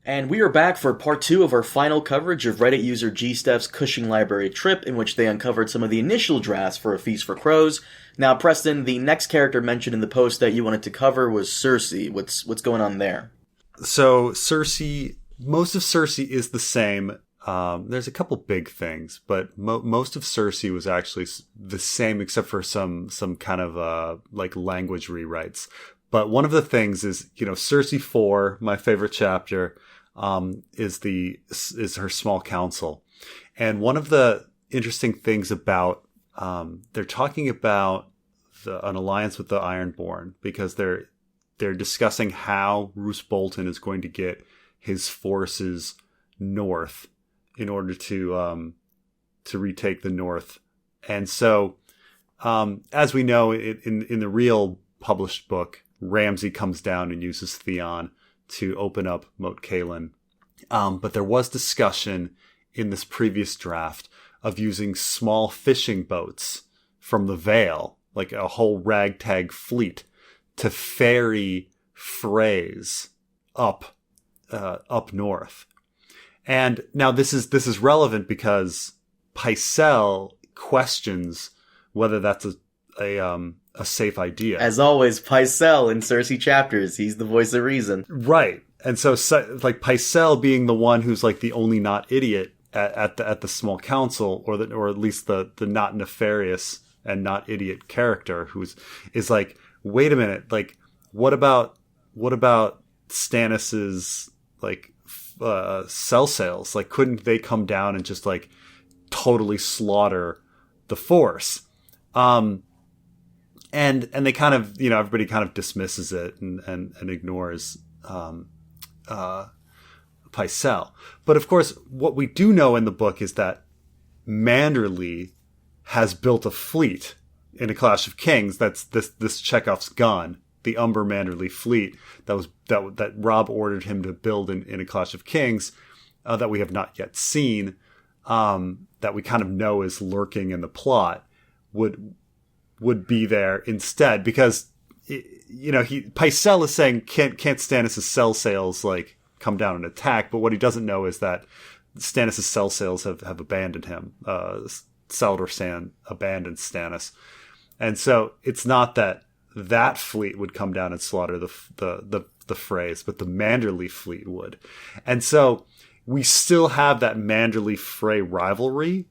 And we are back for part 2 of our final coverage of Reddit user gsteff's Cushing library trip, in which they uncovered some of the initial drafts for A Feast for Crows. Now, Preston, the next character mentioned in the post that you wanted to cover was Cersei. What's going on there? So Cersei, most of Cersei is the same. There's a couple big things, but most of Cersei was actually the same, except for some kind of like language rewrites. But one of the things is, Cersei 4, my favorite chapter, is her small council. And one of the interesting things about, they're talking about an alliance with the Ironborn, because they're discussing how Roose Bolton is going to get his forces north in order to retake the north. And so, as we know, in the real published book, Ramsay comes down and uses Theon to open up Moat Cailin. But there was discussion in this previous draft of using small fishing boats from the Vale, like a whole ragtag fleet, to ferry Freys up north. And now this is relevant because Pycelle questions whether that's a safe idea. As always, Pycelle in Cersei chapters, he's the voice of reason. Right. And so like Pycelle being the one who's like the only not idiot at the small council, or at least the not nefarious and not idiot character is like, wait a minute, like what about Stannis's like cell sales? Like, couldn't they come down and just like totally slaughter the force? And they kind of, everybody kind of dismisses it and ignores Pycelle. But of course, what we do know in the book is that Manderley has built a fleet in A Clash of Kings. That's this Chekhov's gun, the Umber Manderley fleet that Robb ordered him to build in A Clash of Kings, that we have not yet seen, that we kind of know is lurking in the plot, would be there instead, because Pycelle is saying can't Stannis' cell sales like come down and attack, but what he doesn't know is that Stannis' cell sales have abandoned him. Salladhor Saan abandoned Stannis, and so it's not that fleet would come down and slaughter the Freys, but the Manderley fleet would. And so we still have that Manderley Frey rivalry,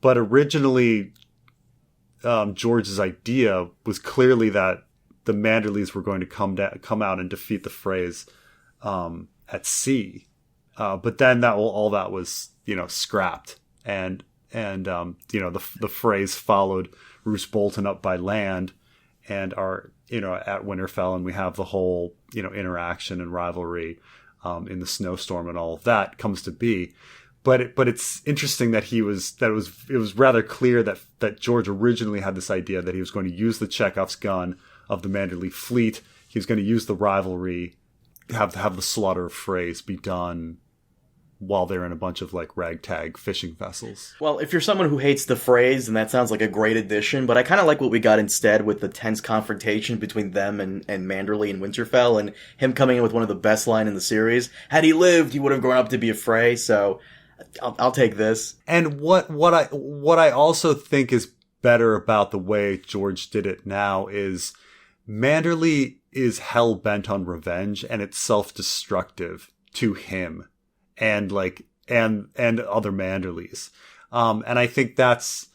but originally George's idea was clearly that the Manderleys were going to come out and defeat the Freys at sea. But then all that was, scrapped. And the Freys followed Roose Bolton up by land and are, at Winterfell, and we have the whole, interaction and rivalry in the snowstorm, and all of that comes to be. But it's interesting that it was rather clear that George originally had this idea that he was going to use the Chekhov's gun of the Manderley fleet. He was going to use the rivalry, have the slaughter of Freys be done while they're in a bunch of like ragtag fishing vessels. Well, if you're someone who hates the Freys, then that sounds like a great addition, but I kind of like what we got instead with the tense confrontation between them and Manderley and Winterfell, and him coming in with one of the best line in the series. Had he lived, he would have grown up to be a Frey, so I'll take this. And what I also think is better about the way George did it now is Manderley is hell bent on revenge, and it's self-destructive to him and other Manderleys. And I think that's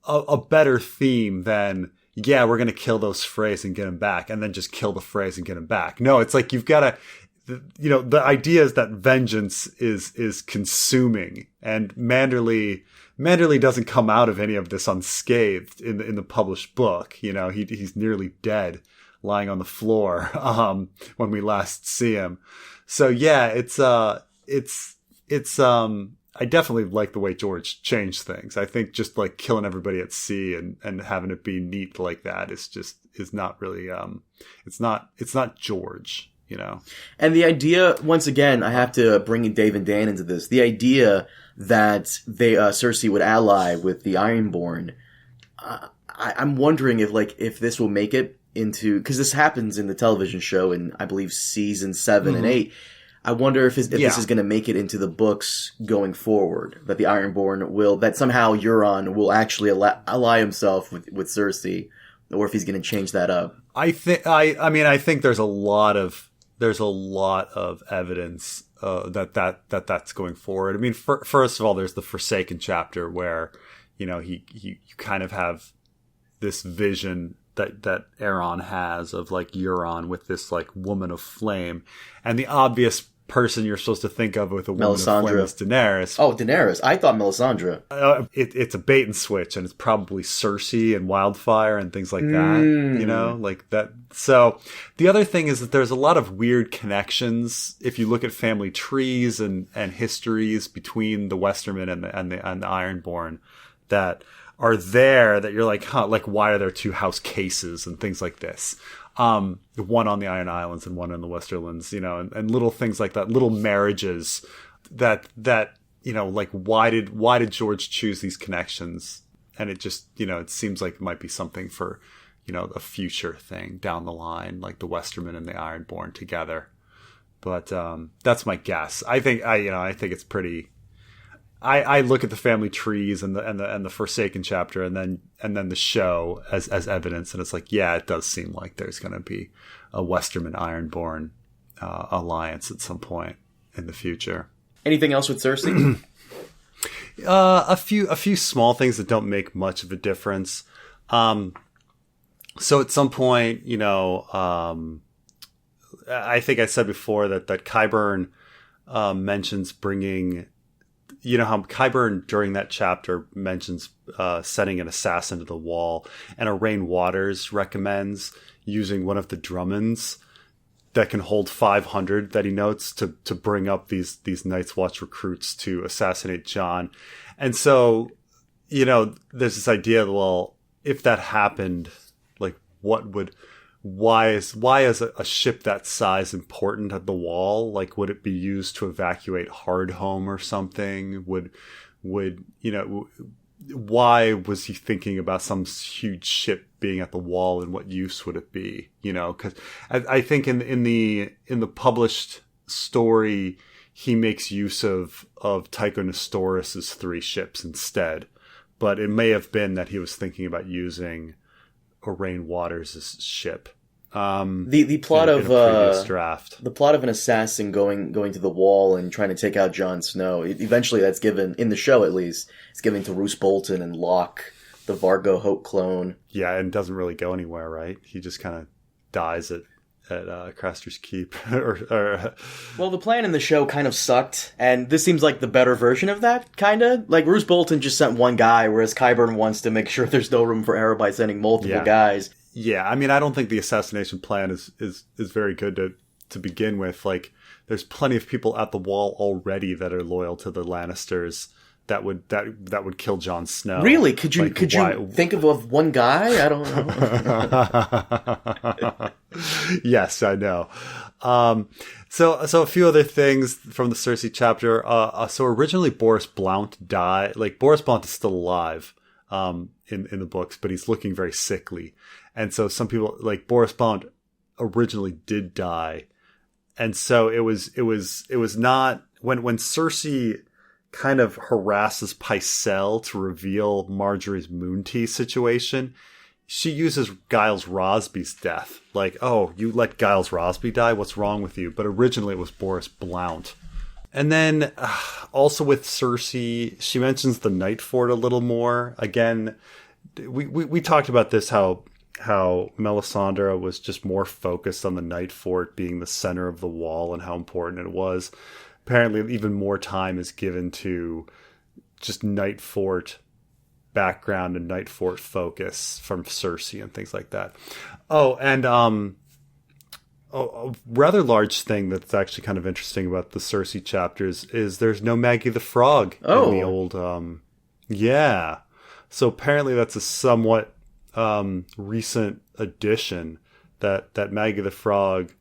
a better theme than, yeah, we're going to kill those Freys and get them back, and then just kill the Freys and get them back. No, it's like you've got to, the idea is that vengeance is consuming, and Manderley doesn't come out of any of this unscathed in the published book. He's nearly dead, lying on the floor when we last see him. So yeah, I definitely like the way George changed things. I think just like killing everybody at sea and having it be neat like that is not really it's not George. And the idea, once again, I have to bring in Dave and Dan into this. The idea that Cersei would ally with the Ironborn, I'm wondering if this will make it into, because this happens in the television show in, I believe, season 7 and 8. I wonder if this is going to make it into the books going forward, that the Ironborn that somehow Euron will actually ally himself with Cersei, or if he's going to change that up. I think there's a lot of evidence that's going forward. I mean, first of all, there's the Forsaken chapter where, you kind of have this vision that Aeron has of like Euron with this like woman of flame, and the obvious person you're supposed to think of with a woman of flame is Daenerys. Oh, Daenerys. I thought Melisandre. It's a bait and switch, and it's probably Cersei and Wildfire and things like that, like that. So the other thing is that there's a lot of weird connections if you look at family trees and histories between the Westermen and the Ironborn that are there, that you're like, like why are there two house cases and things like this? One on the Iron Islands and one in the Westerlands, and little things like that, little marriages that like why did George choose these connections? And it just, it seems like it might be something for, a future thing down the line, like the Westermen and the Ironborn together. But that's my guess. I think it's pretty. I look at the family trees and the Forsaken chapter and then the show as evidence, and it's like, yeah, it does seem like there's going to be a Westerman Ironborn alliance at some point in the future. Anything else with Cersei? A few small things that don't make much of a difference. So at some point, I think I said before that Qyburn mentions bringing. How Qyburn during that chapter mentions setting an assassin to the wall, and Araine Waters recommends using one of the Drummonds that can hold 500 that he notes to bring up these Night's Watch recruits to assassinate Jon. And so, there's this idea that, well, if that happened, like why is a ship that size important at the wall? Like, would it be used to evacuate Hardhome or something? Would why was he thinking about some huge ship being at the wall, and what use would it be? Because I think in the published story, he makes use of Tycho Nestoris's 3 ships instead, but it may have been that he was thinking about using Araine Waters' ship. The plot in a previous draft. The plot of an assassin going to the wall and trying to take out Jon Snow. Eventually, that's given in the show, at least. It's given to Roose Bolton and Locke, the Vargo Hope clone. Yeah, and doesn't really go anywhere, right? He just kind of dies at Craster's Keep. Well, the plan in the show kind of sucked, and this seems like the better version of that, kind of. Like, Roose Bolton just sent one guy, whereas Qyburn wants to make sure there's no room for error by sending multiple guys. Yeah, I mean, I don't think the assassination plan is very good to begin with. Like, there's plenty of people at the wall already that are loyal to the Lannisters that would kill Jon Snow. Really? Could you think of one guy? I don't know. Yes, I know. So a few other things from the Cersei chapter. So originally Boris Blount died. Like, Boris Blount is still alive in the books, but he's looking very sickly. And so some people, like, Boris Blount originally did die. And so it was not when Cersei kind of harasses Pycelle to reveal Marjorie's moon tea situation, she uses Giles Rosby's death. Like, oh, you let Giles Rosby die? What's wrong with you? But originally it was Boris Blount. And then also with Cersei, she mentions the Night Fort a little more. Again, we talked about this, how Melisandre was just more focused on the Night Fort being the center of the wall and how important it was. Apparently, even more time is given to just Night Fort background and Night Fort focus from Cersei and things like that. Oh, and a rather large thing that's actually kind of interesting about the Cersei chapters is there's no Maggie the Frog in the old... yeah. So apparently that's a somewhat recent addition that Maggie the Frog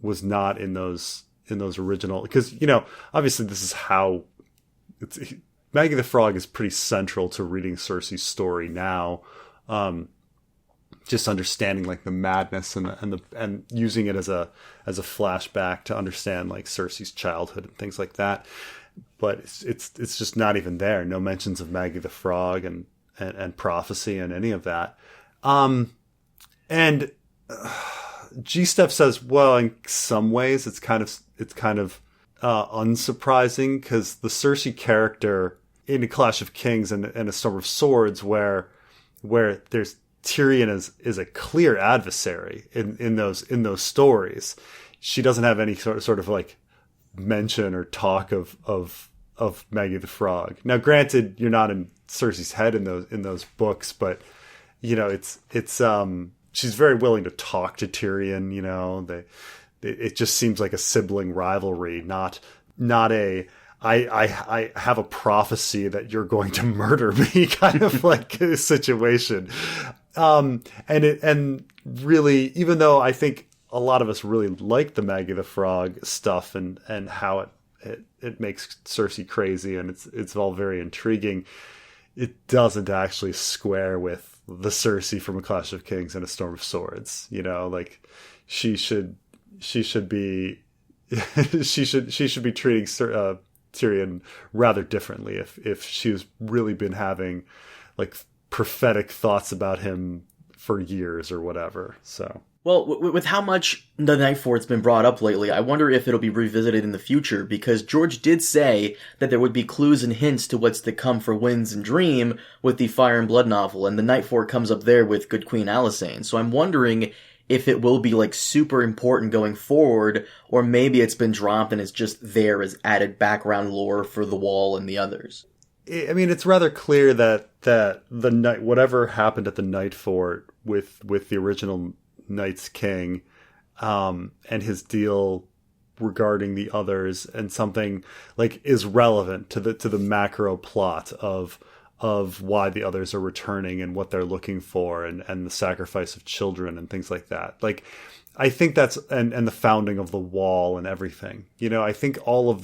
was not in those original, because obviously this is how Maggie the Frog is pretty central to reading Cersei's story now. just understanding like the madness and using it as a flashback to understand like Cersei's childhood and things like that. But it's just not even there. No mentions of Maggie the Frog and prophecy and any of that. And gsteff says, well, in some ways it's kind of unsurprising, because the Cersei character in A Clash of Kings and A Storm of Swords, where there's Tyrion is a clear adversary in those stories. She doesn't have any sort of like mention or talk of Maggie the Frog. Now, granted, you're not in Cersei's head in those books, but you know, it's she's very willing to talk to Tyrion. You know, it just seems like a sibling rivalry, not a I have a prophecy that you're going to murder me kind of like a situation. And really, even though I think a lot of us really like the Maggie the Frog stuff and how it makes Cersei crazy and it's all very intriguing, it doesn't actually square with the Cersei from A Clash of Kings and A Storm of Swords. You know, like she should be she should be treating Tyrion rather differently if she's really been having like prophetic thoughts about him for years or whatever. So, well, with how much the Night Fort's been brought up lately, I wonder if it'll be revisited in the future, because George did say that there would be clues and hints to what's to come for Winds and Dream with the Fire and Blood novel, and the Night Fort comes up there with Good Queen Alysanne. So I'm wondering if it will be like super important going forward, or maybe it's been dropped and it's just there as added background lore for the Wall and the others. I mean, it's rather clear that the night, whatever happened at the Night Fort with the original Night's King, and his deal regarding the others, and something like is relevant to the macro plot of why the others are returning and what they're looking for, and the sacrifice of children and things like that. Like, I think that's and the founding of the Wall and everything. You know, I think all of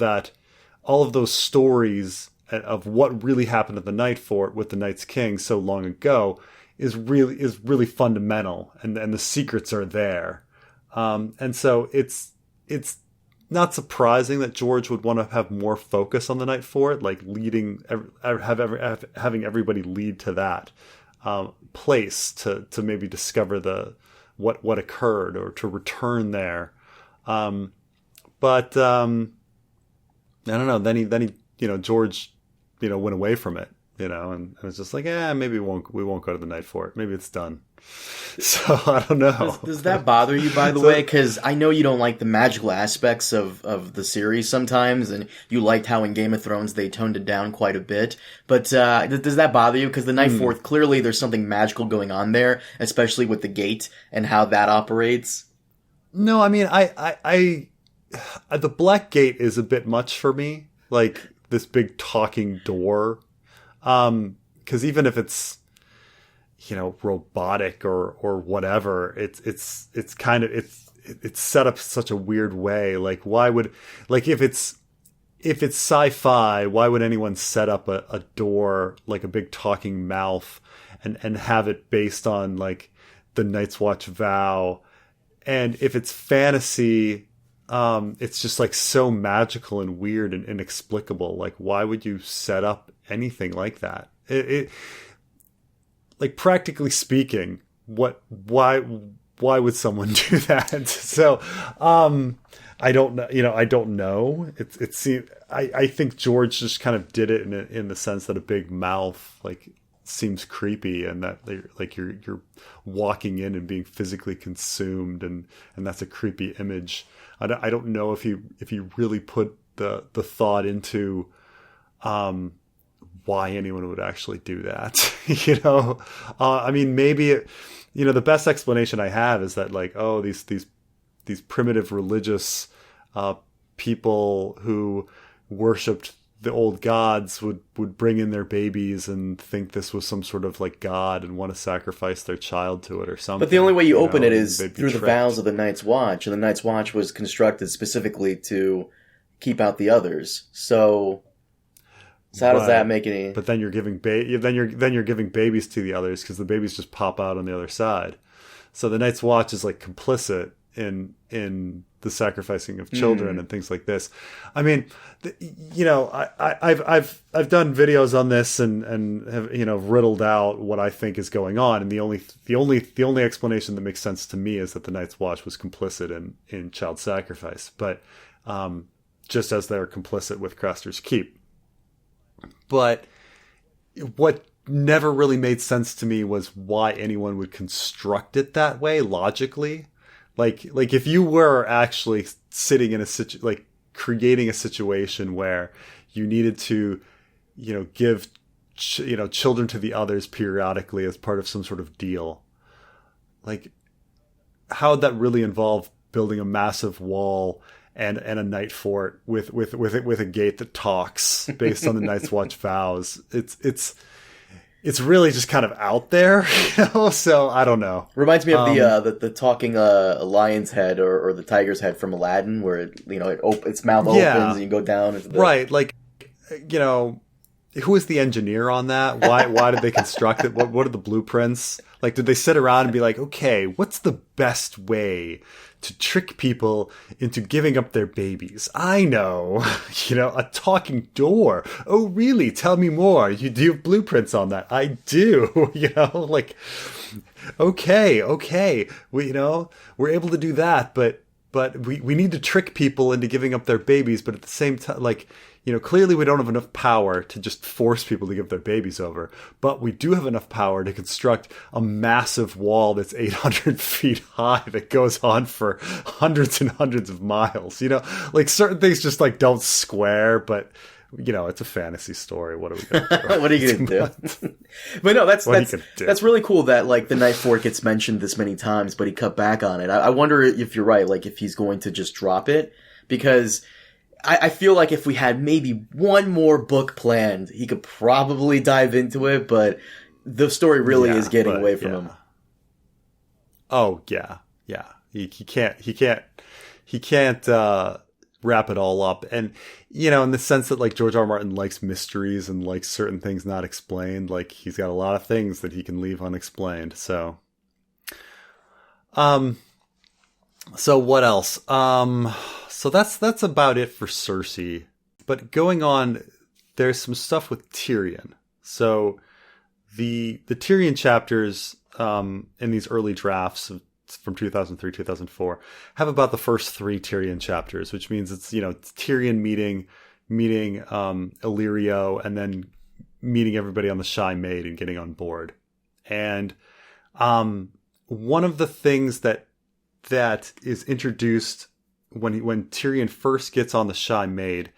those stories of what really happened at the Night Fort with the Night's King so long ago is really fundamental, and the secrets are there. And so it's not surprising that George would want to have more focus on the Night Fort, like having everybody lead to that place to maybe discover what occurred or to return there. But I don't know. Then he George went away from it. And it was just like, maybe we won't go to the Night Fort. Maybe it's done. So I don't know. Does that bother you, by the way? Because I know you don't like the magical aspects of the series sometimes, and you liked how in Game of Thrones they toned it down quite a bit. But does that bother you? Because the Night Fort, clearly there's something magical going on there, especially with the gate and how that operates. No, I mean, I the Black Gate is a bit much for me. Like this big talking door. Because even if it's, robotic or whatever, it's set up such a weird way. Like, why would, like, if it's sci-fi, why would anyone set up a door, like a big talking mouth and have it based on like the Night's Watch vow? And if it's fantasy, it's just like so magical and weird and inexplicable. Like, why would you set up anything like that? It like, practically speaking, why would someone do that? So, I don't know. I don't know. I think George just kind of did it in the sense that a big mouth like seems creepy, and that you're walking in and being physically consumed, and that's a creepy image. I don't know if he really put the thought into why anyone would actually do that. I mean, maybe the best explanation I have is that like, oh, these primitive religious people who worshipped the old gods would bring in their babies and think this was some sort of like god and want to sacrifice their child to it or something. But the only way you open it is through the vows of the Night's Watch, and the Night's Watch was constructed specifically to keep out the others. So how does that make any? But then you're giving then you're giving babies to the others, because the babies just pop out on the other side. So the Night's Watch is like complicit in the sacrificing of children and things like this. I mean, I've done videos on this and have riddled out what I think is going on, and the only explanation that makes sense to me is that the Night's Watch was complicit in child sacrifice, but just as they're complicit with Craster's Keep. But what never really made sense to me was why anyone would construct it that way logically. Like if you were actually sitting in creating a situation where you needed to, give, children to the others periodically as part of some sort of deal, like how would that really involve building a massive wall and a night fort with a gate that talks based on the Night's Watch vows? It's really just kind of out there, so I don't know. Reminds me of the talking lion's head or the tiger's head from Aladdin, where its mouth opens and you go down into the... Right, who was the engineer on that? Why did they construct it? What are the blueprints? Like, did they sit around and be like, okay, what's the best way to trick people into giving up their babies? I know, a talking door. Oh, really? Tell me more. Do you have blueprints on that? I do. Okay. We're able to do that, but we need to trick people into giving up their babies. But at the same time, clearly we don't have enough power to just force people to give their babies over, but we do have enough power to construct a massive wall that's 800 feet high that goes on for hundreds and hundreds of miles. Certain things just don't square, but it's a fantasy story. What are we going to do? What are you going to do? But no, that's really cool that the Night Fort gets mentioned this many times, but he cut back on it. I wonder if you're right, if he's going to just drop it, because I feel like if we had maybe one more book planned, he could probably dive into it, but the story really is getting away from him. Oh yeah. He can't wrap it all up, and in the sense that George R. R. Martin likes mysteries and likes certain things not explained. He's got a lot of things that he can leave unexplained. So what else? So that's about it for Cersei. But going on, there's some stuff with Tyrion. So the Tyrion chapters in these early drafts from 2003, 2004 have about the first 3 Tyrion chapters, which means it's Tyrion meeting Illyrio and then meeting everybody on the Shy Maid and getting on board. And one of the things that is introduced when Tyrion first gets on the Shy Maid,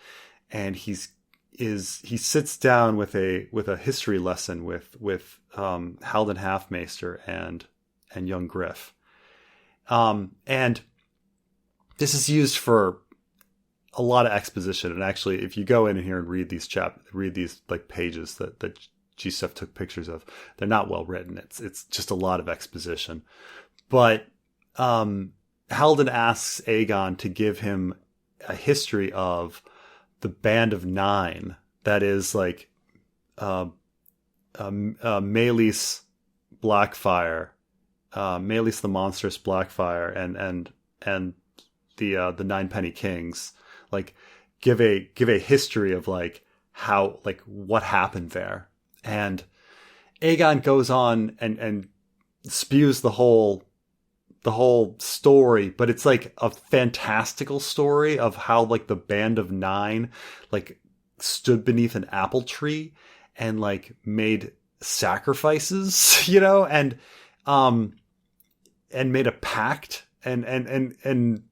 and he sits down with a history lesson with Haldon Halfmaester and young Griff, and this is used for a lot of exposition. And actually, if you go in here and read these pages that gsteff took pictures of, they're not well written. It's just a lot of exposition, but Haldon asks Aegon to give him a history of the Band of Nine. That is Meleys Blackfyre, Meleys the monstrous Blackfyre, and the Ninepenny Kings. Give a history of how what happened there. And Aegon goes on and spews the whole story, but it's a fantastical story of how the Band of Nine stood beneath an apple tree and made sacrifices, and made a pact, and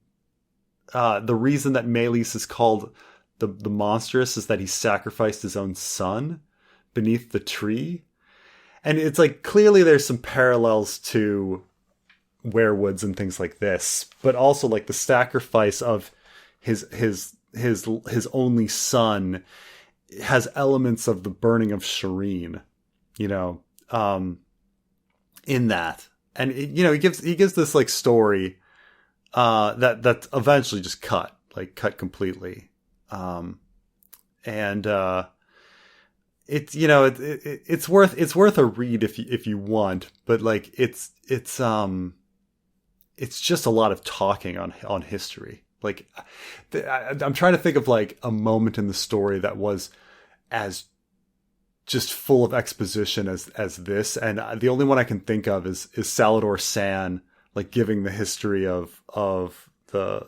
the reason that Meleys is called the monstrous is that he sacrificed his own son beneath the tree. And it's clearly there's some parallels to werewoods and things like this, but also the sacrifice of his only son has elements of the burning of Shireen, in that. And he gives this story that eventually just cut completely, and it's worth a read if you want, but it's just a lot of talking on history. Like, I'm trying to think of like a moment in the story that was as just full of exposition as this, and the only one I can think of is Salladhor Saan, like giving the history of the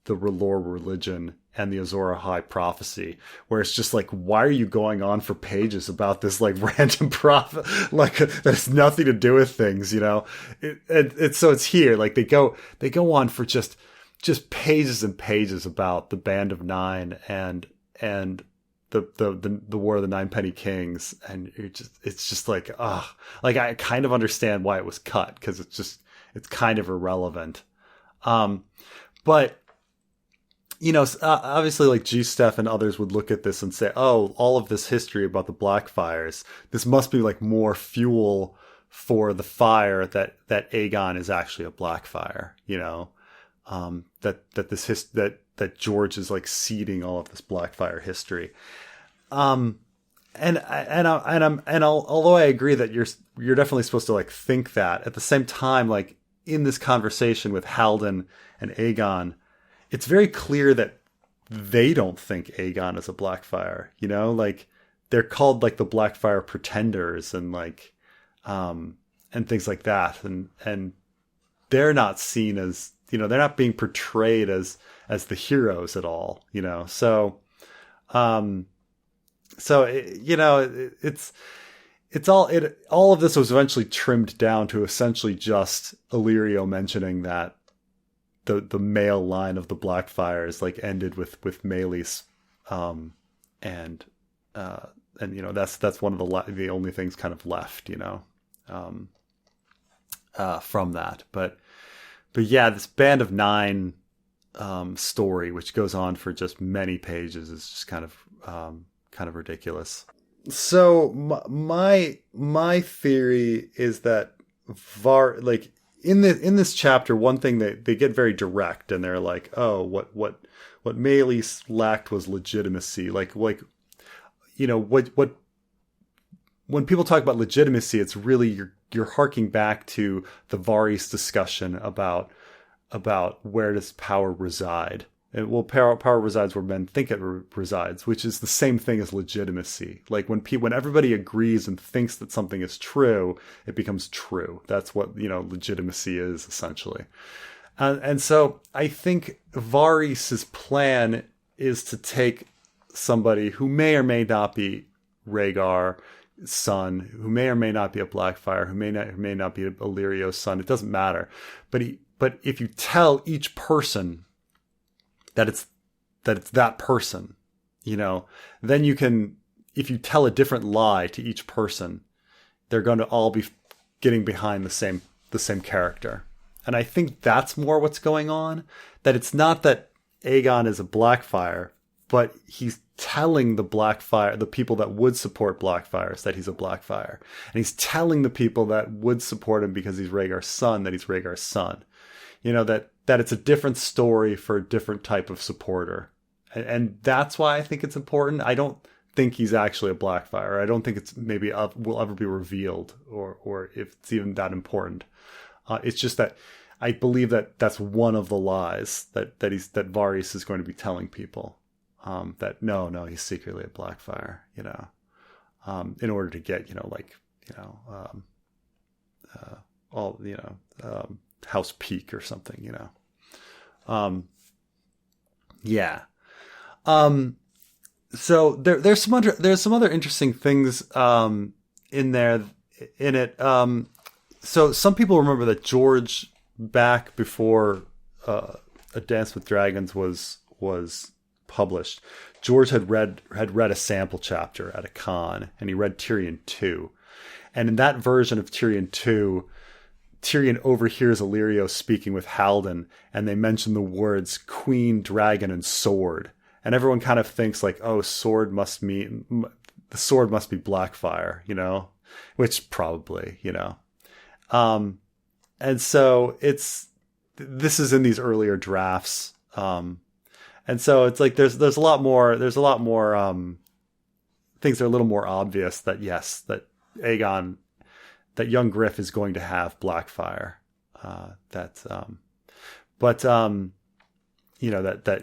R'hllor religion and the Azor Ahai prophecy, where it's just like, why are you going on for pages about this like random prophet, like that has nothing to do with things, you know? So it's here, like they go on for just pages and pages about the Band of Nine and the War of the Ninepenny Kings, and it's just like, like I kind of understand why it was cut, because it's kind of irrelevant, but. You know, obviously, like gsteff and others would look at this and say, oh, all of this history about the Blackfyres, this must be like more fuel for the fire that Aegon is actually a Blackfyre, you know, that George is like seeding all of this Blackfyre history. And although I agree that you're definitely supposed to like think that, at the same time, like in this conversation with Haldon and Aegon, it's very clear that they don't think Aegon is a Blackfyre, you know, like they're called like the Blackfyre pretenders and like, and things like that. And they're not seen as, you know, they're not being portrayed as the heroes at all, you know? So, you know, all of this was eventually trimmed down to essentially just Illyrio mentioning that the male line of the Blackfyres like ended with Meleys, and you know that's one of the only things kind of left, you know, from that. But yeah, this Band of Nine story, which goes on for just many pages, is just kind of ridiculous. So my theory is that like. In this chapter, one thing they get very direct, and they're like, "Oh, what Meleys lacked was legitimacy." Like you know what when people talk about legitimacy, it's really you're harking back to the Varys discussion about where does power reside. And well, power resides where men think it resides, which is the same thing as legitimacy. Like when everybody agrees and thinks that something is true, it becomes true. That's what, you know, legitimacy is essentially. And so I think Varys' plan is to take somebody who may or may not be Rhaegar's son, who may or may not be a Blackfyre, who may not be Illyrio's son. It doesn't matter. But if you tell each person that it's that person, you know, then you can, if you tell a different lie to each person, they're going to all be getting behind the same character. And I think that's more what's going on, that it's not that Aegon is a Blackfyre, but he's telling the Blackfyre, the people that would support Blackfyres, that he's a Blackfyre. And he's telling the people that would support him because he's Rhaegar's son, that he's Rhaegar's son. You know, that it's a different story for a different type of supporter. And that's why I think it's important. I don't think he's actually a Blackfyre. I don't think it's maybe will ever be revealed or if it's even that important. It's just that I believe that that's one of the lies that Varys is going to be telling people. That no, he's secretly a Blackfyre, you know, in order to get, you know, like, you know, all, you know, House Peak or something, you know. Yeah. So there's some other interesting things in it. So some people remember that George, back before A Dance with Dragons was published, George had read a sample chapter at a con, and he read Tyrion 2. And in that version of Tyrion 2, Tyrion overhears Illyrio speaking with Haldon, and they mention the words queen, dragon, and sword. And everyone kind of thinks like, oh, the sword must be Blackfyre, you know, which probably, you know. And so this is in these earlier drafts. And so it's like, there's a lot more things that are a little more obvious that yes, that Aegon, that young Griff is going to have Blackfyre. that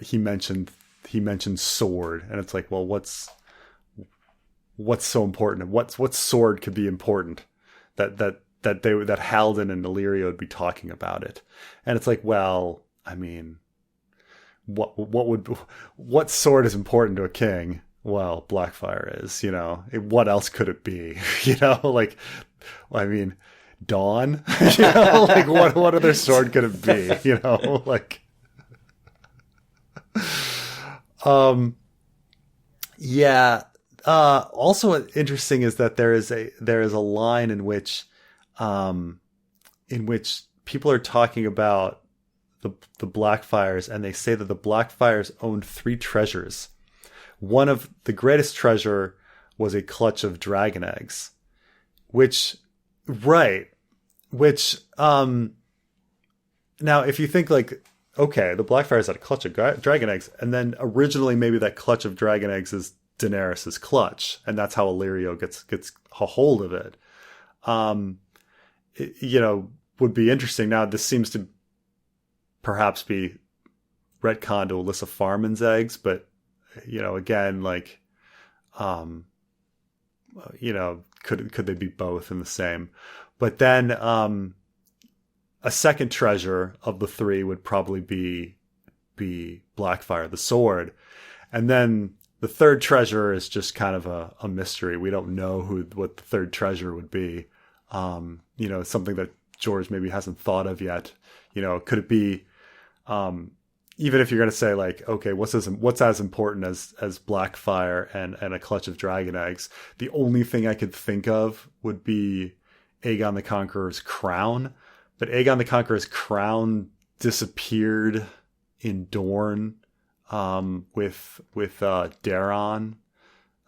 he mentioned sword, and it's like, well, what's so important? What sword could be important that Halden and Illyrio would be talking about it? And it's like, well, I mean, what sword is important to a king? Well, Blackfyre is, what else could it be? Like, I mean, Dawn, like what other sword could it be? Like, yeah. Also interesting is that there is a line in which people are talking about the Blackfyres, and they say that the Blackfyres owned 3 treasures. One of the greatest treasure was a clutch of dragon eggs, which now if you think like, okay, the Blackfyres had a clutch of dragon eggs, and then originally maybe that clutch of dragon eggs is Daenerys's clutch, and that's how Illyrio gets a hold of it. Would be interesting. Now this seems to perhaps be retcon to Alyssa Farman's eggs, but again, like, could they be both in the same? But then a second treasure of the 3 would probably be Blackfyre, the sword, and then the third treasure is just kind of a mystery. We don't know what the third treasure would be. Something that George maybe hasn't thought of yet. Could it be? Even if you're going to say like, okay, what's as important as Blackfyre and a clutch of dragon eggs? The only thing I could think of would be Aegon the Conqueror's crown, but Aegon the Conqueror's crown disappeared in Dorne, with Daeron,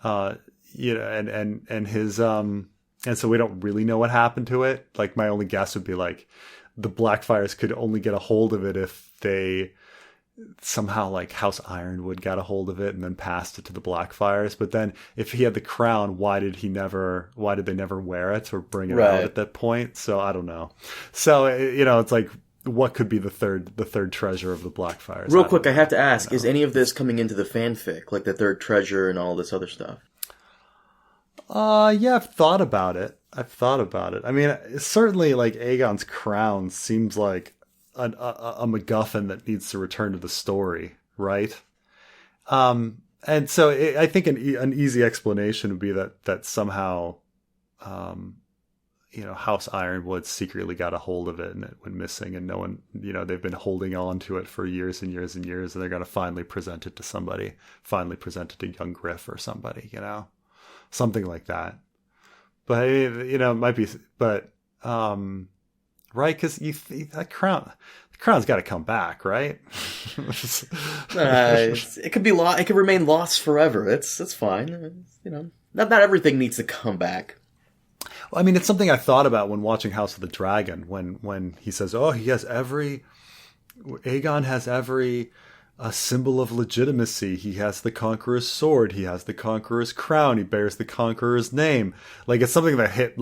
and his, and so we don't really know what happened to it. Like, my only guess would be like the Blackfyres could only get a hold of it if they somehow, like, House Ironwood got a hold of it and then passed it to the Blackfyres. But then if he had the crown, why did they never wear it or bring it out at that point? So I don't know. So, it's like, what could be the third treasure of the Blackfyres? Real quick, I have to ask, is any of this coming into the fanfic, like the third treasure and all this other stuff? Yeah, I've thought about it. I mean, certainly, like, Aegon's crown seems like a MacGuffin that needs to return to the story, right? And so I think an easy explanation would be that somehow, House Ironwood secretly got a hold of it and it went missing, and no one, they've been holding on to it for years and years and years, and they're going to finally present it to somebody, finally present it to young Griff or somebody, something like that. But, it might be, but, right? Because the crown's got to come back, right? It could be it could remain lost forever. That's fine. Not everything needs to come back. Well, I mean, it's something I thought about when watching House of the Dragon, when he says, "Oh, Aegon has every symbol of legitimacy. He has the Conqueror's sword. He has the Conqueror's crown. He bears the Conqueror's name." Like, it's something that hit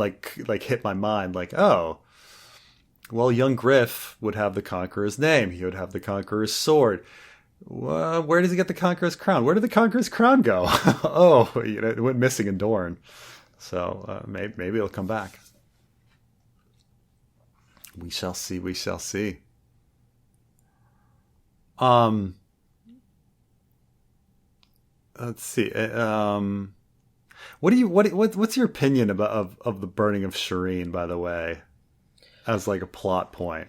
my mind. Like, oh, well, young Griff would have the Conqueror's name. He would have the Conqueror's sword. Well, where does he get the Conqueror's crown? Where did the Conqueror's crown go? Oh, it went missing in Dorne. So maybe it'll come back. We shall see. We shall see. Let's see. What's your opinion of the burning of Shireen, by the way, as like a plot point?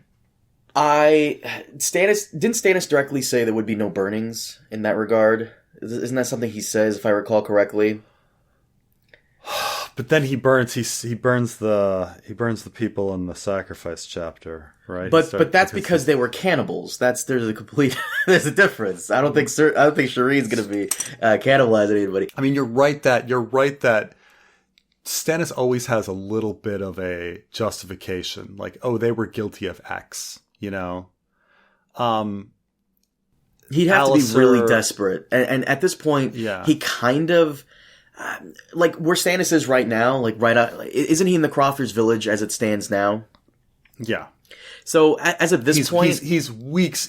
Didn't Stannis directly say there would be no burnings in that regard? Isn't that something he says, if I recall correctly? But then he burns the people in the sacrifice chapter, right? But that's because they were cannibals. There's a difference. I don't think Shireen's going to be cannibalizing anybody. I mean, you're right that Stannis always has a little bit of a justification, like, oh, they were guilty of X, He'd have to be really desperate, and at this point, he kind of. Like where Stannis is right now, like right out, isn't he in the Crofters village as it stands now? Yeah. So as of this point, he's weeks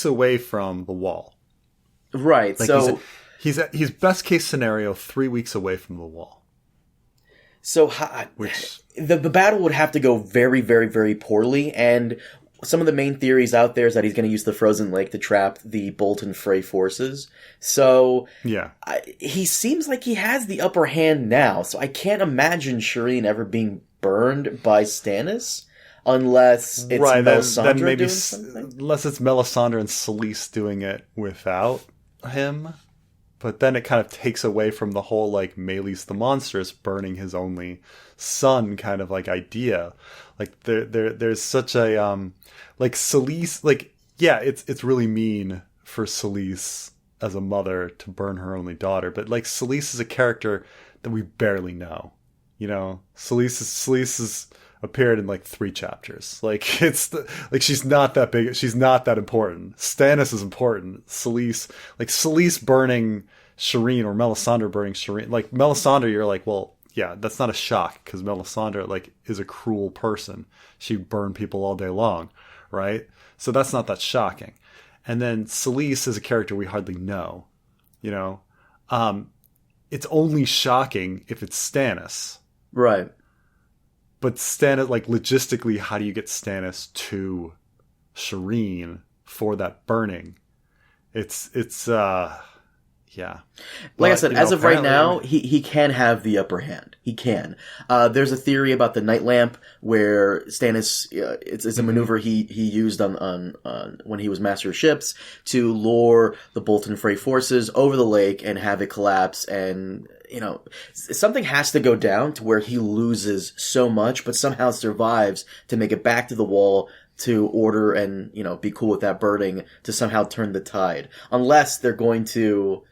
away from the wall. Right. Like so he's best case scenario 3 weeks away from the wall. So the battle would have to go very, very, very poorly, and some of the main theories out there is that he's going to use the frozen lake to trap the Bolton Frey forces. So yeah, he seems like he has the upper hand now. So I can't imagine Shireen ever being burned by Stannis unless it's Melisandre maybe doing something. Unless it's Melisandre and Selyse doing it without him. But then it kind of takes away from the whole, like, Meleys the monstrous burning his only son kind of, like, idea. Like, there's such a, like, Selyse, like, yeah, it's really mean for Selyse as a mother to burn her only daughter. But, like, Selyse is a character that we barely know. You know? Selyse has appeared in, like, 3 chapters. Like, she's not that big. She's not that important. Stannis is important. Selyse burning Shireen or Melisandre burning Shireen. Like, Melisandre, you're like, well, yeah, that's not a shock because Melisandre, like, is a cruel person. She burned people all day long, right? So that's not that shocking. And then Selyse is a character we hardly know, you know? It's only shocking if it's Stannis. Right. But Stannis, like, logistically, how do you get Stannis to Shireen for that burning? Yeah. Like I said, as of right now, he can have the upper hand. He can. There's a theory about the night lamp where Stannis, it's a maneuver he used on when he was master of ships to lure the Bolton Frey forces over the lake and have it collapse, and you know, something has to go down to where he loses so much but somehow survives to make it back to the wall to order and, you know, be cool with that burning to somehow turn the tide. Unless they're going to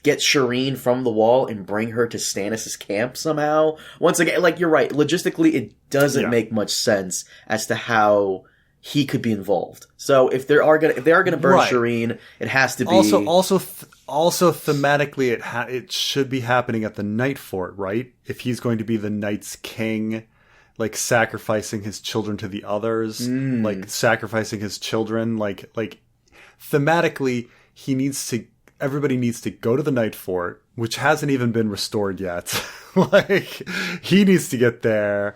get Shireen from the wall and bring her to Stannis' camp somehow. Once again, like, you're right. Logistically, it doesn't make much sense as to how he could be involved. So if they are gonna burn Shireen, it has to be also thematically it should be happening at the Night Fort, right? If he's going to be the Night's King, like sacrificing his children to the others, like sacrificing his children, like thematically everybody needs to go to the Night Fort, which hasn't even been restored yet. Like, he needs to get there,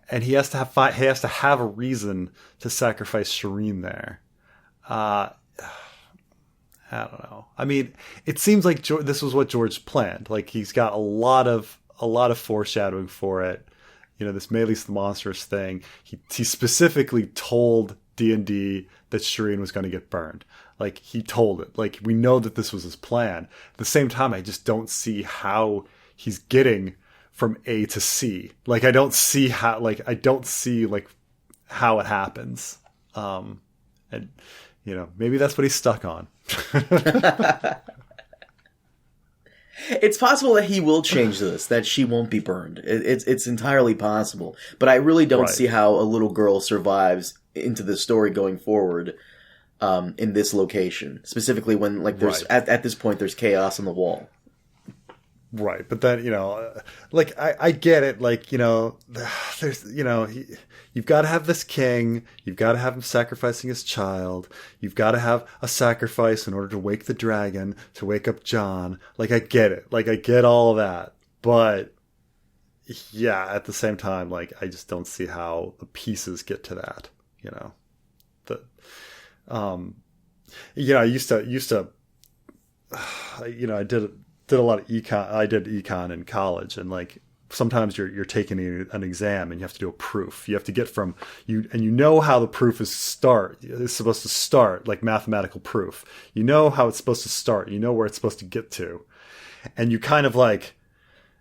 and he has to have a reason to sacrifice Shireen there. I don't know. I mean, it seems like this was what George planned. Like, he's got a lot of foreshadowing for it. You know, this Meleys the monstrous thing. He specifically told D&D that Shireen was going to get burned. Like, he told it. Like, we know that this was his plan. At the same time, I just don't see how he's getting from A to C. Like, I don't see how it happens. And, you know, maybe that's what he's stuck on. It's possible that he will change this, that she won't be burned. It's entirely possible. But I really don't see how a little girl survives into the story going forward in this location. Specifically when, like, there's at this point, there's chaos on the wall. Right, but then, you know, like, I get it, like, you know, there's, you know, you've got to have this king, you've got to have him sacrificing his child, you've got to have a sacrifice in order to wake the dragon, to wake up Jon. Like, I get it, like, I get all of that, but, yeah, at the same time, like, I just don't see how the pieces get to that, you know. You know, I used to, you know, I did a lot of econ. I did econ in college, and like sometimes you're taking an exam and you have to do a proof. You have to get from you, and you know how the proof is supposed to start, like mathematical proof. You know how it's supposed to start. You know where it's supposed to get to, and you kind of like,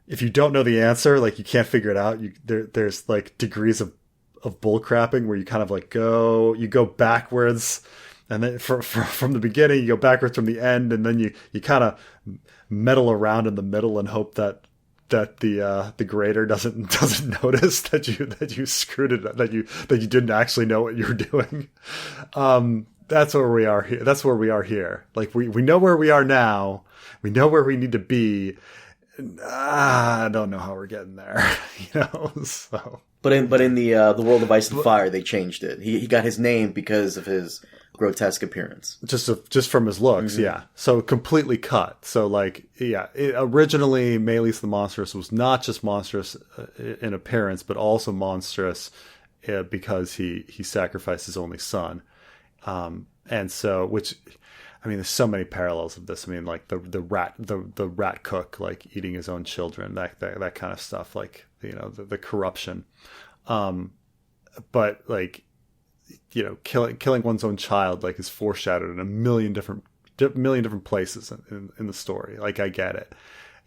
if you don't know the answer, like you can't figure it out. There's like degrees of bullcrapping where you kind of like go backwards. And then from the beginning, you go backwards from the end, and then you kind of meddle around in the middle and hope that the grader doesn't notice that you screwed it, that you didn't actually know what you were doing. That's where we are here. That's where we are here. Like we know where we are now. We know where we need to be. I don't know how we're getting there, so. But in the world of Ice and Fire, they changed it. He got his name because of his grotesque appearance. Just from his looks, yeah. So completely cut. So originally Meleys the Monstrous was not just monstrous in appearance, but also monstrous because he sacrificed his only son. And so, which, I mean, there's so many parallels of this. I mean, like the rat cook, like eating his own children, that kind of stuff, like, the corruption. But like, killing one's own child, like, is foreshadowed in a million different places in the story. Like, I get it.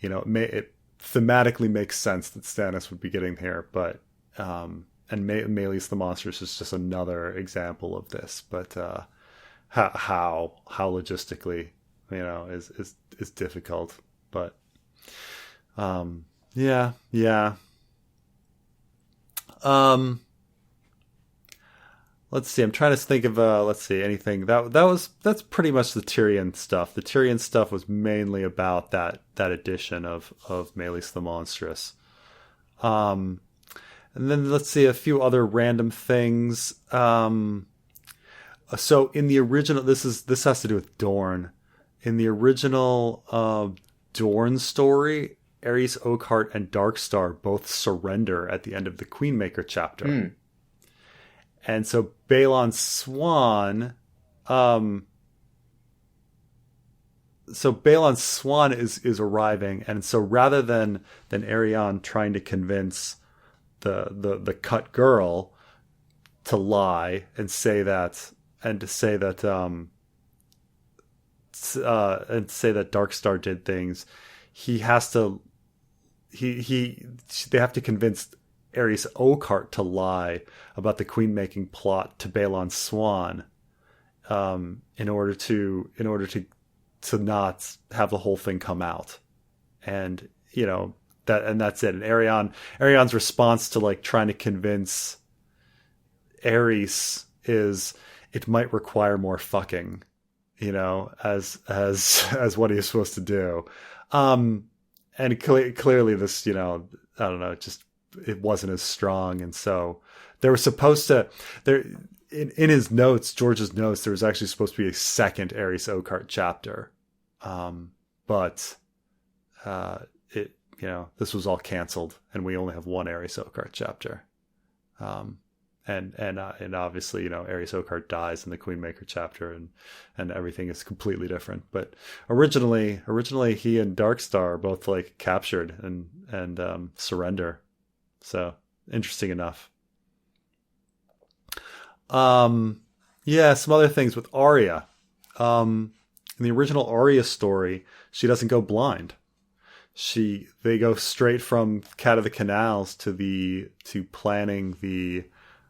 It thematically makes sense that Stannis would be getting here, but, and Meleys the Monstrous is just another example of this. But, how logistically, is difficult, but, yeah. Let's see. I'm trying to think of anything that's pretty much the Tyrion stuff. The Tyrion stuff was mainly about that edition of Meleys the Monstrous. And then let's see a few other random things. So in the original, this has to do with Dorne. In the original Dorne story, Aerys Oakheart and Darkstar both surrender at the end of the Queenmaker chapter. And so Balon Swan, is arriving, and so rather than Arianne trying to convince the cut girl to lie and say that Darkstar did things, they have to convince Aerys Oakheart to lie about the queen making plot to Balon Swan, in order to not have the whole thing come out, and that's it. And Arianne's response to, like, trying to convince Aerys is, it might require more fucking, as what he's supposed to do, and clearly this, I don't know, it wasn't as strong. And so there was supposed to, in his notes, George's notes, there was actually supposed to be a second Aerys Oakheart chapter. But this was all canceled, and we only have one Aerys Oakheart chapter. And obviously, Aerys Oakheart dies in the Queenmaker chapter, and everything is completely different. But originally he and Darkstar are both, like, captured and surrender. So interesting enough. Some other things with Arya. In the original Arya story, she doesn't go blind. They go straight from Cat of the Canals to planning the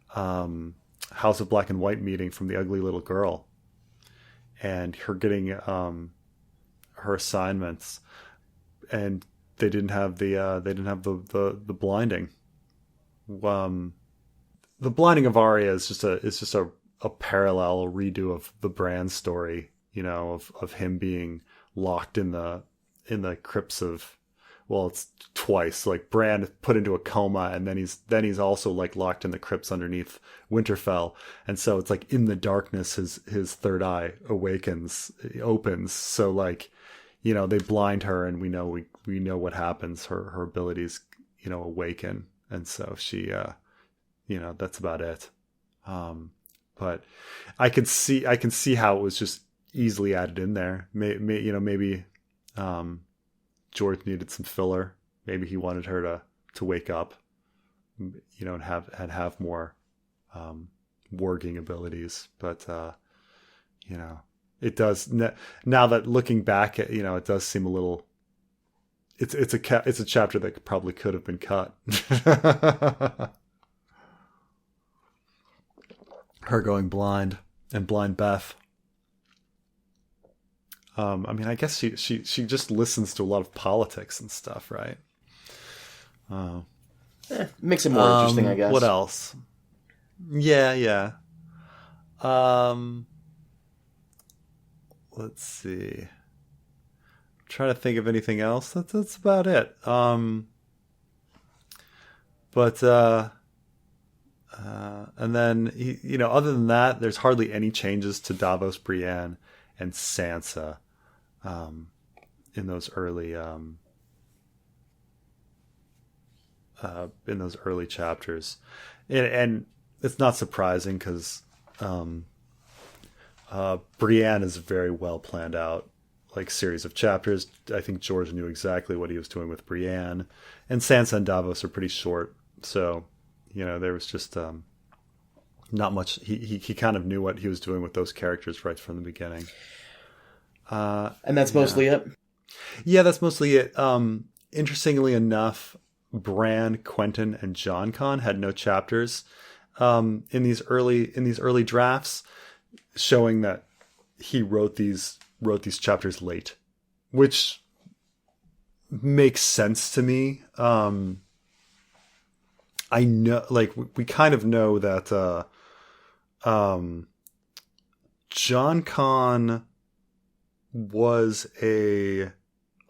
House of Black and White meeting from the Ugly Little Girl, and her getting her assignments, and they didn't have the blinding. The blinding of Arya is just a parallel, a redo of the Bran story, of him being locked in the crypts of, well, it's twice, like, Bran put into a coma, and then he's also, like, locked in the crypts underneath Winterfell, and so it's like in the darkness his third eye opens, so, like, they blind her, and we know what happens. Her abilities awaken, and so she that's about it. But I can see how it was just easily added in there. Maybe George needed some filler. Maybe he wanted her to wake up, and have more warging abilities. But it does, now that looking back at, it does seem a little. It's a chapter that probably could have been cut. Her going blind, and blind Beth. I guess she just listens to a lot of politics and stuff, right? Makes it more interesting, I guess. What else? Yeah. Let's see. trying to think of anything else. That's about it. But and then other than that, there's hardly any changes to Davos, Brienne, and Sansa in those early chapters, and it's not surprising because Brienne is a very well planned out series of chapters. I think George knew exactly what he was doing with Brienne, and Sansa and Davos are pretty short, so there was just not much. He kind of knew what he was doing with those characters right from the beginning. And that's mostly it? Yeah, that's mostly it. Interestingly enough, Bran, Quentin, and Jon Con had no chapters in these early drafts, showing that he wrote these chapters late, which makes sense to me. I know, we kind of know that Jon Con was a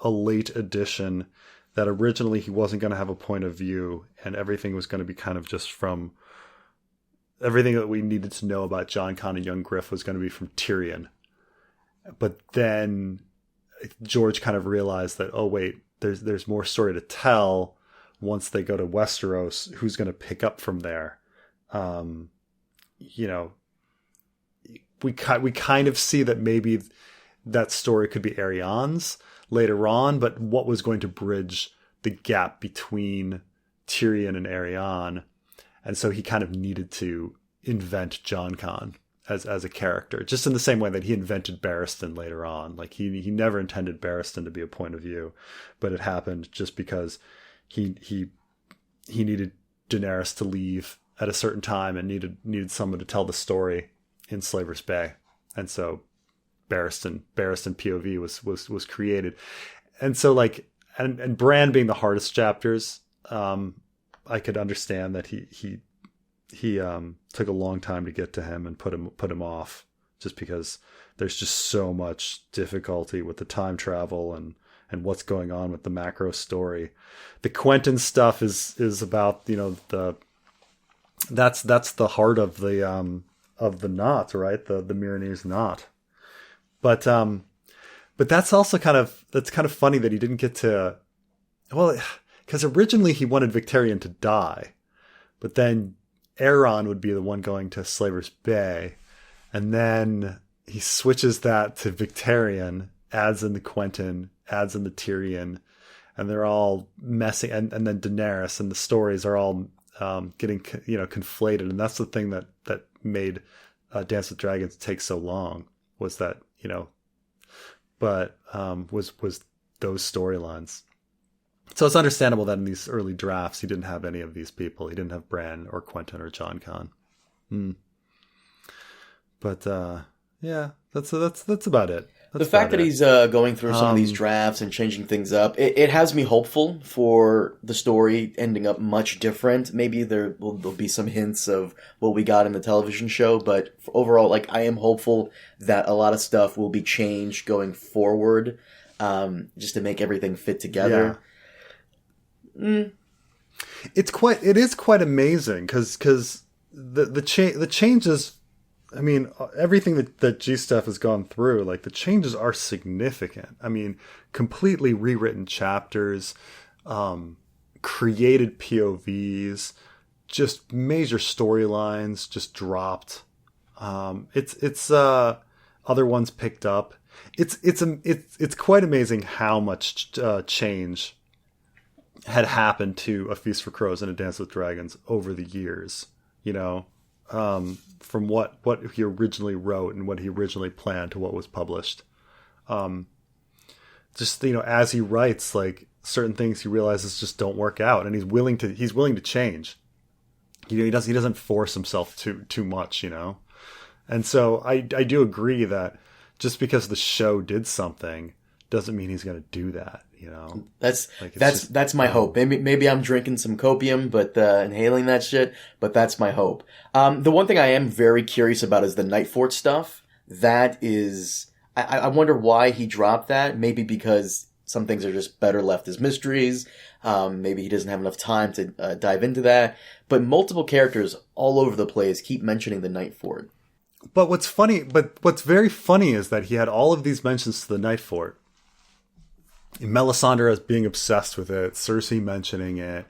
late addition, that originally he wasn't going to have a point of view, and everything was going to be kind of just from everything that we needed to know about Jon Con and young Griff was going to be from Tyrion. But then George kind of realized that, oh wait, there's more story to tell once they go to Westeros. Who's going to pick up from there? We kind of see that maybe that story could be Arianne's later on, but what was going to bridge the gap between Tyrion and Arianne? And so he kind of needed to invent Jon Con as a character, just in the same way that he invented Barristan later on. He never intended Barristan to be a point of view, but it happened just because he needed Daenerys to leave at a certain time and needed someone to tell the story in Slaver's Bay. And so Barristan POV was created. And so and Bran being the hardest chapters, I could understand that he took a long time to get to him and put him off, just because there's just so much difficulty with the time travel and what's going on with the macro story. The Quentin stuff is about that's the heart of the knot, right? The Myrnir's knot. But that's also kind of funny that he didn't get to, because originally he wanted Victarion to die, but then Aeron would be the one going to Slaver's Bay, and then he switches that to Victarion, adds in the Quentin, adds in the Tyrion, and they're all messing, and then Daenerys, and the stories are all getting conflated, and that's the thing that made Dance with Dragons take so long, was that was those storylines. So it's understandable that in these early drafts he didn't have any of these people. He didn't have Bran or Quentin or Jon Con. But yeah, that's about it. The fact that he's going through some of these drafts and changing things up, it has me hopeful for the story ending up much different. Maybe there'll be some hints of what we got in the television show, but overall, I am hopeful that a lot of stuff will be changed going forward, just to make everything fit together. Yeah. It is quite amazing because the changes. I mean, everything that gsteff has gone through, the changes are significant. I mean, completely rewritten chapters, created POVs, just major storylines just dropped. It's other ones picked up. It's quite amazing how much change had happened to A Feast for Crows and A Dance with Dragons over the years. From what he originally wrote and what he originally planned to what was published. As he writes, certain things he realizes just don't work out, and he's willing to change. He doesn't force himself too much, And so I do agree that just because the show did something doesn't mean he's going to do that. That's my hope. Maybe I'm drinking some copium, but inhaling that shit. But that's my hope. The one thing I am very curious about is the Nightfort stuff. That is, I wonder why he dropped that. Maybe because some things are just better left as mysteries. Maybe he doesn't have enough time to dive into that. But multiple characters all over the place keep mentioning the Night Fort. But what's very funny is that he had all of these mentions to the Night Fort. Melisandre as being obsessed with it, Cersei mentioning it,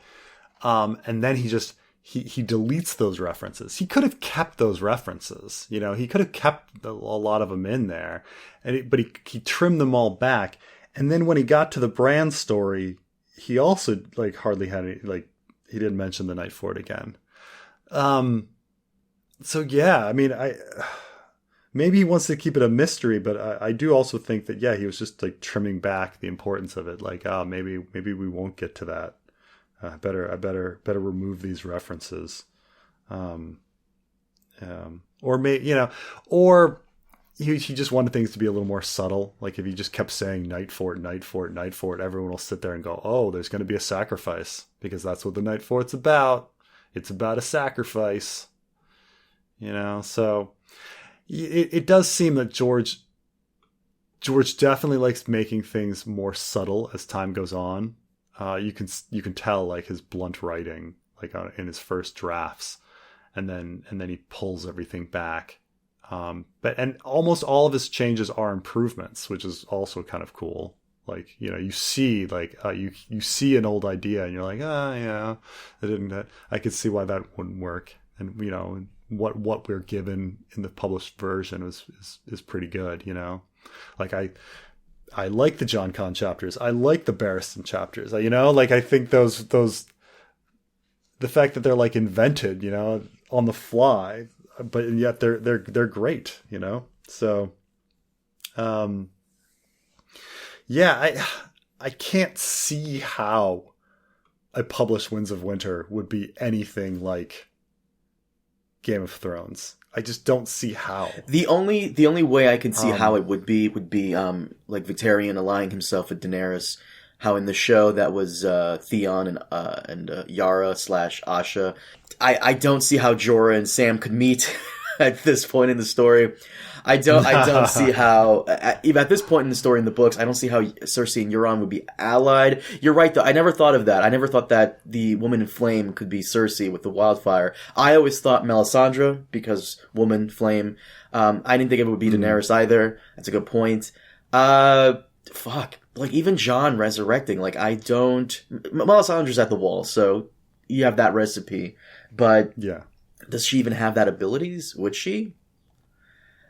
and then he deletes those references. He could have kept those references, he could have kept a lot of them in there, but he trimmed them all back. And then when he got to the Bran story, he also hardly had any, he didn't mention the Night Fort again. So yeah, I mean, maybe he wants to keep it a mystery, but I do also think that, yeah, he was just trimming back the importance of it. Maybe we won't get to that. I better remove these references. Or he just wanted things to be a little more subtle. Like if he just kept saying Night Fort, Night Fort, Night Fort, everyone will sit there and go, oh, there's going to be a sacrifice, because that's what the Night Fort's about. It's about a sacrifice. So it does seem that George definitely likes making things more subtle as time goes on. You can tell his blunt writing in his first drafts, and then he pulls everything back. And almost all of his changes are improvements, which is also kind of cool. You see you see an old idea and you're like, yeah, I could see why that wouldn't work. And what we're given in the published version is pretty good. I like the Jon Con chapters. I like the Barristan chapters. I think those the fact that they're invented, on the fly, but yet they're great, So, yeah, I can't see how a published Winds of Winter would be anything like Game of Thrones. I just don't see how. The only way I can see how it would be Victarion allying himself with Daenerys. How in the show that was Theon and Yara / Asha. I don't see how Jorah and Sam could meet at this point in the story. I don't see how, even at this point in the story in the books, I don't see how Cersei and Euron would be allied. You're right, though. I never thought of that. I never thought that the Woman in Flame could be Cersei with the wildfire. I always thought Melisandre, because woman, flame. I didn't think it would be Daenerys either. That's a good point. Even Jon resurrecting, Melisandre's at the wall, so you have that recipe. But yeah, does she even have that abilities? Would she?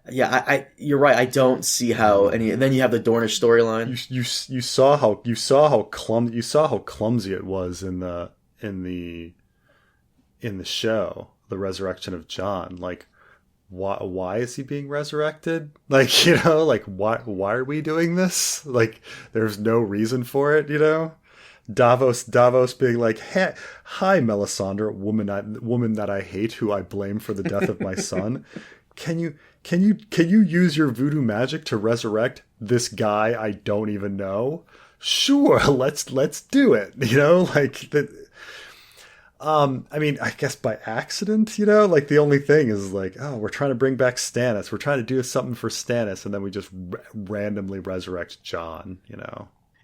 Yeah, you're right. I don't see how any. And then you have the Dornish storyline. You saw how clumsy it was in the show, the resurrection of Jon. Why is he being resurrected? Why are we doing this? There's no reason for it. Davos being like, hey, hi, Melisandre, woman that I hate, who I blame for the death of my son. Can you use your voodoo magic to resurrect this guy I don't even know? Sure, let's do it. I mean, I guess by accident, the only thing is we're trying to bring back Stannis. We're trying to do something for Stannis, and then we just randomly resurrect Jon,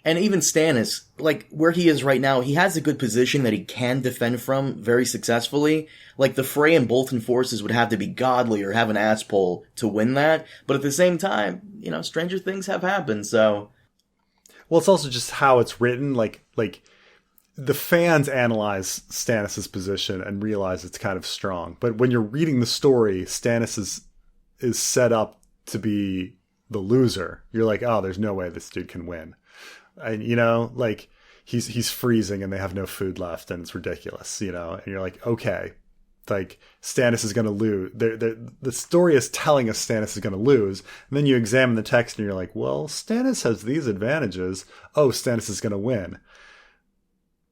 And even Stannis, where he is right now, he has a good position that he can defend from very successfully. The Frey and Bolton forces would have to be godly or have an ass pull to win that. But at the same time, stranger things have happened, so. Well, it's also just how it's written. The fans analyze Stannis' position and realize it's kind of strong. But when you're reading the story, Stannis is set up to be the loser. You're like, oh, there's no way this dude can win. And he's freezing and they have no food left and it's ridiculous, and you're like, okay, Stannis is going to lose. The story is telling us Stannis is going to lose, and then you examine the text and you're like, well, Stannis has these advantages. Oh, Stannis is going to win.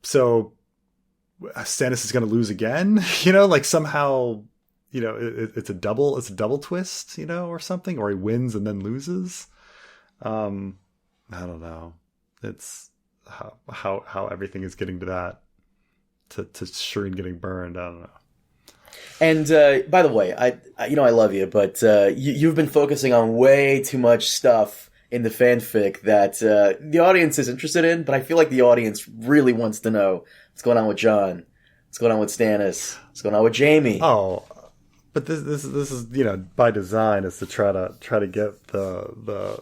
So Stannis is going to lose again, somehow, it's a double twist, or something, or he wins and then loses. I don't know. It's how everything is getting to that, to Shireen getting burned. I don't know. And by the way, I love you, but you've been focusing on way too much stuff in the fanfic that the audience is interested in, but I feel like the audience really wants to know what's going on with Jon, what's going on with Stannis, what's going on with Jaime. Oh, but this is by design, is to try to get the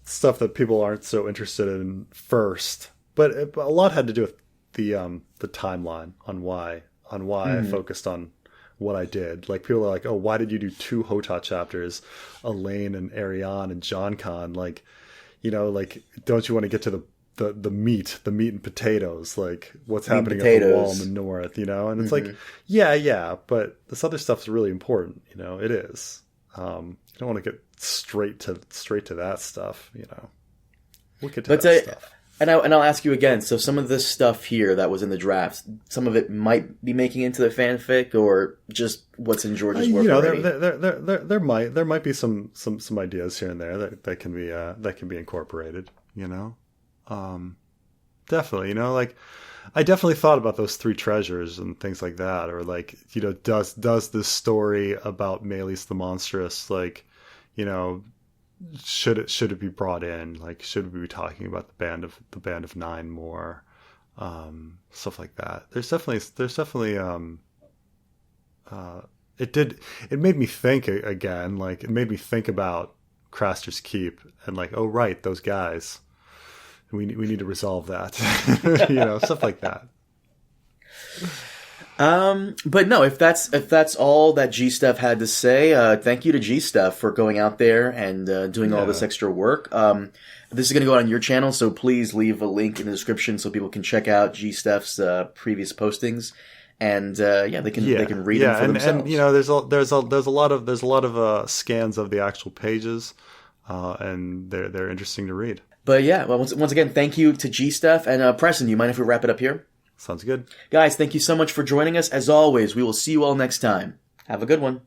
stuff that people aren't so interested in first. But a lot had to do with the timeline on why I focused on what I did. Like, people are like, oh, why did you do 2 Hotah chapters, Elaine and Arianne and Jon Con? Like, don't you want to get to the meat and potatoes, like what's happening at the Wall in the North, and it's like, yeah, but this other stuff's really important, it is. You don't want to get straight to that stuff, We'll get to that stuff. And I'll ask you again. So some of this stuff here that was in the drafts, some of it might be making into the fanfic, or just what's in George's work already. There might be some ideas here and there that can be incorporated. Definitely. Like, I definitely thought about those 3 treasures and things like that, or like, does this story about Meleys the Monstrous, like, should it be brought in? Like, should we be talking about the band of 9 more? Stuff like that. There's definitely it made me think again. Like, it made me think about Craster's Keep and like, oh right, those guys. We need to resolve that. Stuff like that. But no, if that's all that gsteff had to say, thank you to gsteff for going out there and doing all this extra work. This is going to go on your channel, so please leave a link in the description so people can check out gsteff's previous postings, and they can read them for themselves. And there's a lot of scans of the actual pages, and they're interesting to read. But yeah, well, once again, thank you to gsteff, and Preston, you mind if we wrap it up here? Sounds good. Guys, thank you so much for joining us. As always, we will see you all next time. Have a good one.